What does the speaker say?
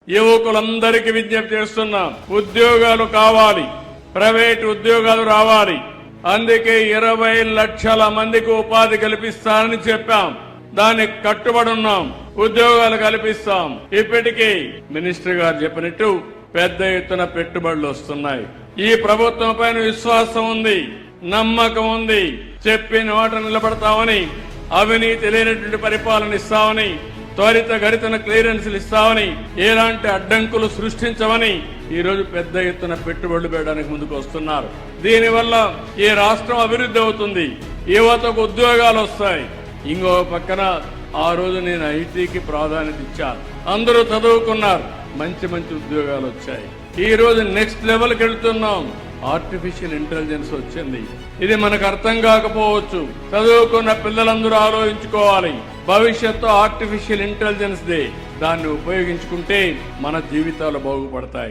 యువకులందరికీ విజ్ఞప్తి చేస్తున్నాం, ఉద్యోగాలు కావాలి, ప్రైవేట్ ఉద్యోగాలు రావాలి. అందుకే 20 లక్షల మందికి ఉపాధి కల్పిస్తానని చెప్పాం. దానికి కట్టుబడి ఉన్నాం. ఉద్యోగాలు కల్పిస్తాం. ఇప్పటికీ మినిస్టర్ గారు చెప్పినట్టు పెద్ద ఎత్తున పెట్టుబడులు వస్తున్నాయి. ఈ ప్రభుత్వం పైన విశ్వాసం ఉంది, నమ్మకం ఉంది. చెప్పిన మాట నిలబడతామని, అవినీతి లేనటువంటి పరిపాలన ఇస్తామని, త్వరితగతిన క్లియరెన్స్లు ఇస్తామని, ఎలాంటి అడ్డంకులు సృష్టించమని ఈ రోజు పెద్ద ఎత్తున పెట్టుబడులు పెట్టడానికి ముందుకు వస్తున్నారు. దీనివల్ల ఈ రాష్ట్రం అభివృద్ధి అవుతుంది, యువతకు ఉద్యోగాలు వస్తాయి. ఇంకో పక్కన ఆ రోజు నేను ఐటీకి ప్రాధాన్యత ఇచ్చాను. అందరూ చదువుకున్నారు, మంచి మంచి ఉద్యోగాలు వచ్చాయి. ఈ రోజు నెక్స్ట్ లెవెల్కి వెళ్తున్నాం. ఆర్టిఫిషియల్ ఇంటెలిజెన్స్ వచ్చింది. ఇది మనకు అర్థం కాకపోవచ్చు. చదువుకున్న పిల్లలందరూ ఆలోచించుకోవాలి. భవిష్యత్తు ఆర్టిఫిషియల్ ఇంటెలిజెన్స్ దే. దాన్ని ఉపయోగించుకుంటే మన జీవితాలు బాగుపడతాయి.